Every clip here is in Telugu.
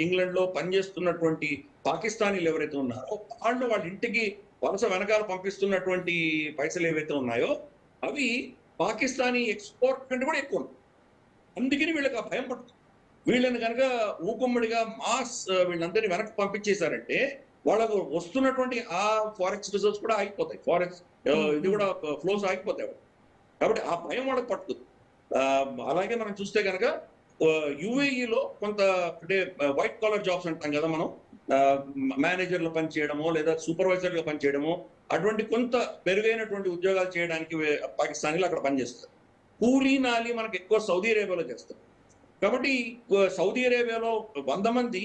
ఇంగ్లాండ్ లో పనిచేస్తున్నటువంటి పాకిస్తానీలు ఎవరైతే ఉన్నారో వాళ్ళ ఇంటికి వలస వెనకాల పంపిస్తున్నటువంటి పైసలు ఏవైతే ఉన్నాయో అవి పాకిస్తానీ ఎక్స్పోర్ట్ కంటే కూడా ఎక్కువ ఉన్నాయి. అందుకని వీళ్ళకి ఆ భయం పడుతుంది. వీళ్ళని కనుక ఊకుమ్మడిగా మాస్ వీళ్ళందరినీ వెనక్కి పంపించేశారంటే వాళ్ళకు వస్తున్నటువంటి ఆ ఫారెక్స్ రిజర్వ్స్ కూడా ఆగిపోతాయి. ఫారెక్స్ ఇది కూడా ఫ్లోస్ ఆగిపోతాయి. కాబట్టి ఆ భయం వాళ్ళకి పట్టుతుంది. అలాగే మనం చూస్తే కనుక యుఏఈలో కొంత అంటే వైట్ కాలర్ జాబ్స్ అంటాం కదా మనం, మేనేజర్లు పని చేయడమో లేదా సూపర్వైజర్లు పని చేయడమో అటువంటి కొంత మెరుగైనటువంటి ఉద్యోగాలు చేయడానికి పాకిస్తానీలు అక్కడ పనిచేస్తారు. కూలీ నాలి మనకి ఎక్కువ సౌదీ అరేబియాలో చేస్తారు. కాబట్టి సౌదీ అరేబియాలో 100 మంది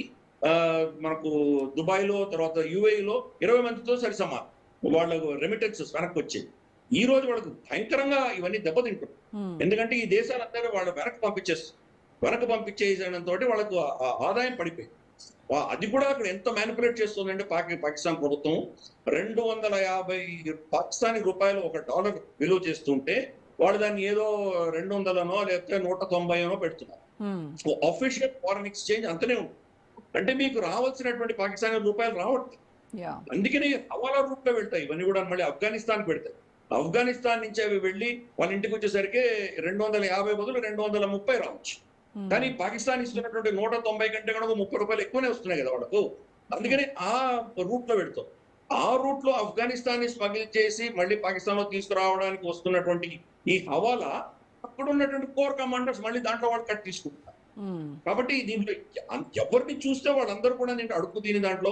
మనకు దుబాయ్లో తర్వాత యుఏఈలో 20 మందితో సరి సమానం వాళ్ళకు రెమిటెన్సెస్ వెనక్కి వచ్చేది. ఈ రోజు వాళ్ళకు భయంకరంగా ఇవన్నీ దెబ్బతింటుంది. ఎందుకంటే ఈ దేశాలందరూ వాళ్ళు వెనక్కి పంపించేయడంతో వాళ్ళకు ఆదాయం పడిపోయింది. అది కూడా అక్కడ ఎంత మ్యానిపులేట్ చేస్తుందంటే పాకిస్తాన్ ప్రభుత్వం 250 పాకిస్తానీ రూపాయలు ఒక డాలర్ విలువ చేస్తుంటే వాళ్ళు దాన్ని ఏదో 200నో లేకపోతే 190నో పెడుతున్నారు. అఫీషియల్ ఫారెన్ ఎక్స్చేంజ్ అంతనే ఉంటుంది. అంటే మీకు రావాల్సినటువంటి పాకిస్తానీ రూపాయలు రావట్లేదు. అందుకని హవాలా రూట్ లో వెళ్తాయి ఇవన్నీ కూడా. మళ్ళీ ఆఫ్ఘనిస్తాన్ పెడతాయి. ఆఫ్ఘనిస్తాన్ నుంచి అవి వెళ్ళి వాళ్ళ ఇంటికి వచ్చేసరికి 250 బదులు 230 రావచ్చు. కానీ పాకిస్తాన్ ఇస్తున్నటువంటి 190 కంటే కూడా 30 రూపాయలు ఎక్కువనే వస్తున్నాయి కదా వాళ్ళకు. అందుకని ఆ రూట్ లో పెడతాం. ఆ రూట్ లో ఆఫ్ఘనిస్తాన్ ని స్మగిల్ చేసి మళ్ళీ పాకిస్తాన్ లో తీసుకురావడానికి వస్తున్నటువంటి ఈ హవాలా అక్కడ ఉన్నటువంటి కోర్ కమాండర్స్ మళ్ళీ దాంట్లో వాళ్ళు కట్ తీసుకుంటారు. కాబట్టి దీంట్లో ఎవరిని చూస్తే వాళ్ళందరూ కూడా నేను అడుగు తిని దాంట్లో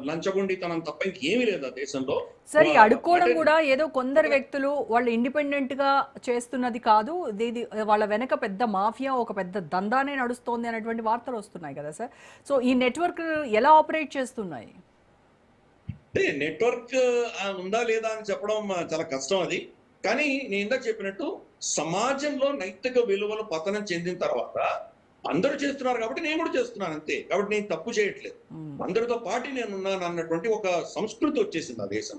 లంచగొండితనం తప్ప ఇంకేమీ లేదు ఆ దేశంలో. సరే, అడుక్కోవడం కూడా ఏదో కొందరు వ్యక్తులు వాళ్ళు ఇండిపెండెంట్ గా చేస్తున్నది కాదు, ఇది వాళ్ళ వెనక పెద్ద మాఫియా, ఒక పెద్ద దందానే నడుస్తోంది అనేటువంటి వార్తలు వస్తున్నాయి కదా సార్. సో ఈ నెట్వర్క్ ఎలా ఆపరేట్ చేస్తున్నాయి? నెట్వర్క్ ఉందా లేదా అని చెప్పడం చాలా కష్టం అది. కానీ నేను ఇందాక చెప్పినట్టు సమాజంలో నైతిక విలువలు పతనం చెందిన తర్వాత అందరూ చేస్తున్నారు కాబట్టి నేను కూడా చేస్తున్నాను అంతే. కాబట్టి నేను తప్పు చేయట్లేదు, అందరితో పాటు నేను ఉన్నాను అన్నటువంటి ఒక సంస్కృతి వచ్చేసింది ఆ దేశం.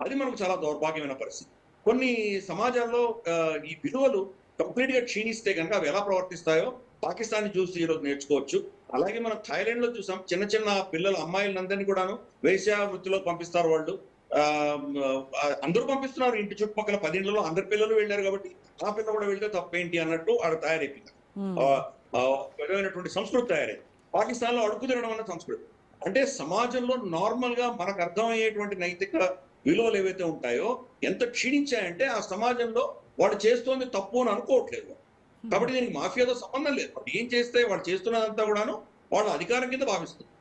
అది మనకు చాలా దౌర్భాగ్యమైన పరిస్థితి. కొన్ని సమాజాల్లో ఈ విలువలు కంప్లీట్ గా క్షీణిస్తే కనుక అవి ఎలా ప్రవర్తిస్తాయో పాకిస్తాన్ చూసి ఈరోజు నేర్చుకోవచ్చు. అలాగే మనం థాయిలాండ్ లో చూసాం, చిన్న చిన్న పిల్లలు అమ్మాయిలందరినీ కూడాను వేశ్యా వృత్తిలో పంపిస్తారు వాళ్ళు. అందరూ పంపిస్తున్నారు. ఇంటి చుట్టుపక్కల 10 ఇళ్లలో అందరి పిల్లలు వెళ్ళారు కాబట్టి ఆ పిల్ల కూడా వెళ్తే తప్పేంటి అన్నట్టు ఆడ తయారైపోయింది. విధమైనటువంటి సంస్కృతి తయారైంది. పాకిస్తాన్ లో అడుగు తినడం అన్న సంస్కృతి. అంటే సమాజంలో నార్మల్ గా మనకు అర్థమయ్యేటువంటి నైతిక విలువలు ఏవైతే ఉంటాయో ఎంత క్షీణించాయంటే ఆ సమాజంలో వాడు చేస్తోంది తప్పు అని అనుకోవట్లేదు. కాబట్టి దీనికి మాఫియాతో సంబంధం లేదు. వాడు ఏం చేస్తే వాడు చేస్తున్నదంతా కూడాను వాళ్ళ అధికారం కింద భావిస్తుంది.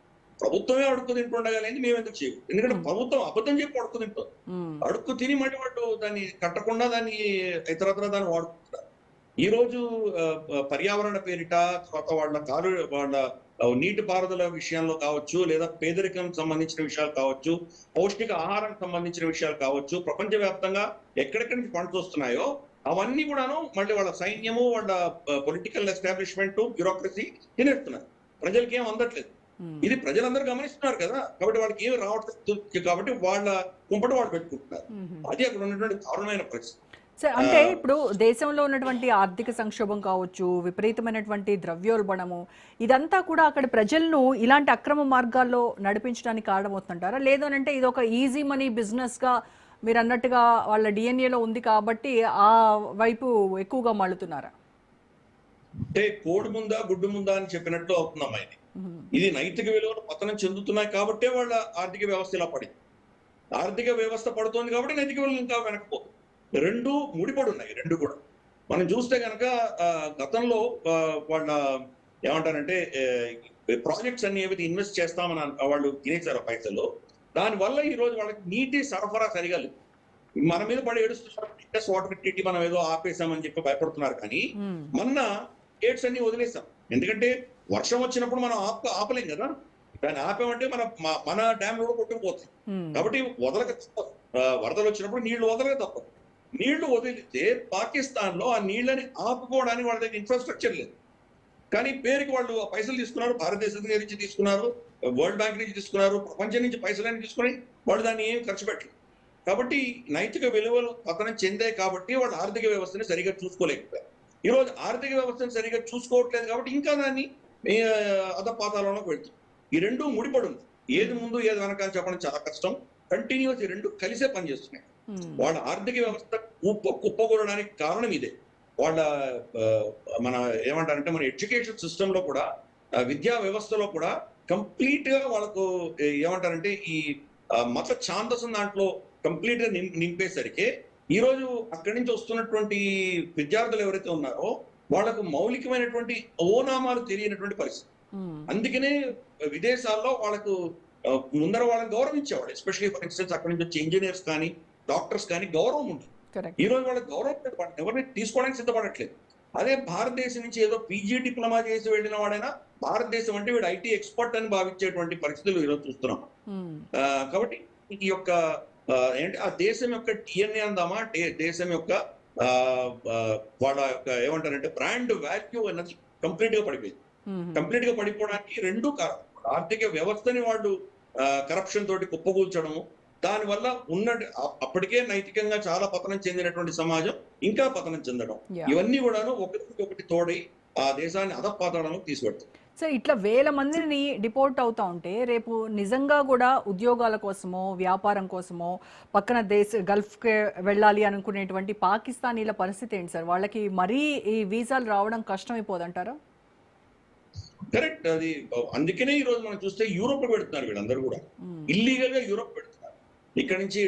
ప్రభుత్వమే అడుక్కు తింటుండగలేదు, మేము ఎందుకు చేయవు? ఎందుకంటే ప్రభుత్వం అబద్ధం చెప్పి అడుక్కు తింటుంది. అడుక్కు తిని మళ్ళీ వాడు దాన్ని కట్టకుండా దాన్ని ఇతరత్ర దాన్ని వాడుకుంటారు. ఈ రోజు పర్యావరణ పేరిట తర్వాత వాళ్ళ నీటి పారుదల విషయంలో కావచ్చు, లేదా పేదరికం సంబంధించిన విషయాలు కావచ్చు, పౌష్టిక ఆహారం సంబంధించిన విషయాలు కావచ్చు, ప్రపంచవ్యాప్తంగా ఎక్కడెక్కడి నుంచి ఫండ్స్ వస్తున్నాయో అవన్నీ కూడాను మళ్ళీ వాళ్ళ సైన్యము, వాళ్ళ పొలిటికల్ ఎస్టాబ్లిష్మెంట్, బ్యూరోక్రసీ తినేస్తున్నారు. ప్రజలకి ఏం అందట్లేదు. ఇది ప్రజలందరూ గమనిస్తున్నారు కదా. కాబట్టి వాళ్ళకి ఏమి రావట్లేదు కాబట్టి వాళ్ళ కుంపటి వాళ్ళు పెట్టుకుంటున్నారు. అది అక్కడ ఉన్నటువంటి దారుణమైన పరిస్థితి. సార్, అంటే ఇప్పుడు దేశంలో ఉన్నటువంటి ఆర్థిక సంక్షోభం కావచ్చు, విపరీతమైనటువంటి ద్రవ్యోల్బణము, ఇదంతా కూడా అక్కడ ప్రజలను ఇలాంటి అక్రమ మార్గాల్లో నడిపించడానికి కారణమవుతుంటారా? లేదనంటే ఇది ఒక ఈజీ మనీ బిజినెస్గా మీరు అన్నట్టుగా వాళ్ళ డిఎన్ఏలో ఉంది కాబట్టి ఆ వైపు ఎక్కువగా మళ్ళుతున్నారా? అంటే కోడి ముందా గుడ్డు ముందా అని చెప్పినట్లు అవుతుందమ్మా ఇది. ఇది నైతిక విలువలు పతనం చెందుతున్నాయి కాబట్టే వాళ్ళ ఆర్థిక వ్యవస్థ ఇలా పడింది. ఆర్థిక వ్యవస్థ పడుతోంది కాబట్టి నైతిక విలువలు ఇంకా వెనకపోతుంది. రెండు ముడిపడి ఉన్నాయి. రెండు కూడా మనం చూస్తే కనుక గతంలో వాళ్ళ ఏమంటారంటే ప్రాజెక్ట్స్ అన్ని ఏవైతే ఇన్వెస్ట్ చేస్తామని వాళ్ళు తినేసారు పైసలు, దానివల్ల ఈ రోజు వాళ్ళకి నీటి సరఫరా సరిగా లేదు. మన మీద పడి ఏడుస్తున్నారు, వాటర్ ట్రీటీ మనం ఏదో ఆపేసామని చెప్పి భయపడుతున్నారు. కానీ మొన్న గేట్స్ అన్ని వదిలేసాం. ఎందుకంటే వర్షం వచ్చినప్పుడు మనం ఆపలేం కదా. దాన్ని ఆపామంటే మన డ్యామ్ కూడా కొట్టుకుపోతాయి. కాబట్టి వదలక తప్పదు. వరదలు వచ్చినప్పుడు నీళ్లు వదలక తప్పదు. నీళ్లు వదిలితే పాకిస్తాన్ లో ఆ నీళ్ళని ఆపుకోవడానికి వాళ్ళ దగ్గర ఇన్ఫ్రాస్ట్రక్చర్ లేదు. కానీ పేరుకి వాళ్ళు పైసలు తీసుకున్నారు, భారతదేశం నుంచి తీసుకున్నారు, వరల్డ్ బ్యాంక్ నుంచి తీసుకున్నారు, ప్రపంచం నుంచి పైసలని తీసుకుని వాళ్ళు దాన్ని ఏం ఖర్చు పెట్టలేదు. కాబట్టి నైతిక విలువలు పతనం చెందాయి కాబట్టి వాళ్ళ ఆర్థిక వ్యవస్థని సరిగా చూసుకోలేకపోయారు. ఈ రోజు ఆర్థిక వ్యవస్థను సరిగా చూసుకోవట్లేదు కాబట్టి ఇంకా దాన్ని ఈ అధపాతాళంలోకి వెళ్తుంది. ఈ రెండు ముడిపడి ఉంది. ఏది ముందు ఏది వెనక అని చెప్పడం చాలా కష్టం. కంటిన్యూస్ ఈ రెండు కలిసే పనిచేస్తున్నాయి. వాళ్ళ ఆర్థిక వ్యవస్థ కుప్పకూలడానికి కారణం ఇదే. వాళ్ళ మన ఏమంటారంటే మన ఎడ్యుకేషన్ సిస్టమ్ లో కూడా విద్యా వ్యవస్థలో కూడా కంప్లీట్ గా వాళ్ళకు ఏమంటారంటే ఈ మత ఛాందసం దాంట్లో కంప్లీట్ గా నింపేసరికి ఈ రోజు అక్కడి నుంచి వస్తున్నటువంటి విద్యార్థులు ఎవరైతే ఉన్నారో వాళ్ళకు మౌలికమైనటువంటి ఓనామాలు తెలియనటువంటి పరిస్థితి. అందుకనే విదేశాల్లో వాళ్ళకు ముందర వాళ్ళని గౌరవించేవాళ్ళు. ఎస్పెషల్లీ ఫర్ ఇన్స్టెన్స్ అక్కడి నుంచి వచ్చే ఇంజనీర్స్ కానీ డాక్టర్స్ కానీ గౌరవం ఉంటుంది. ఈ రోజు వాళ్ళకి గౌరవం లేదు, వాళ్ళని ఎవరిని తీసుకోవడానికి సిద్ధపడట్లేదు. అదే భారతదేశం నుంచి ఏదో పీజీ డిప్లొమా చేసి వెళ్ళిన వాడైనా భారతదేశం అంటే వీడు ఐటీ ఎక్స్పర్ట్ అని భావించేటువంటి పరిస్థితులు ఈరోజు చూస్తున్నాం. కాబట్టి ఈ యొక్క ఏంటి ఆ దేశం యొక్క డిఎన్ఏ అందామా, దేశం యొక్క వాళ్ళ యొక్క ఏమంటారంటే బ్రాండ్ వాల్యూ అన్నది కంప్లీట్ గా పడిపోయింది. కంప్లీట్ గా పడిపోవడానికి రెండు కారణం. ఆర్థిక వ్యవస్థని వాళ్ళు కరప్షన్ తోటి కుప్పకూల్చడము, దానివల్ల అప్పటికే నైతికంగా చాలా పతనం చెందినటువంటి సమాజం ఇంకా పతనం చెందడం, ఇవన్నీ కూడాను ఒకటి తోడై ఆ దేశాన్ని అధపాతాళంలోకి తీసుకెళ్తాయి. సార్, ఇట్లా వేల మందిని డిపోర్ట్ అవుతా ఉంటే రేపు నిజంగా కూడా ఉద్యోగాల కోసమో వ్యాపారం కోసమో పక్కన గల్ఫ్కి వెళ్ళాలి అనుకునేటువంటి పాకిస్తానీల పరిస్థితి ఏంటి సార్? వాళ్ళకి మరీ ఈ వీసాలు రావడం కష్టమైపోదంటారా? కరెక్ట్. అది అందుకనే ఈ రోజు మనం చూస్తే యూరోప్ పెడుతున్నారు వీళ్ళందరూ కూడా. ఇల్లీగల్ గా యూరోప్ పెడుతున్నారు. ఇక్కడ నుంచి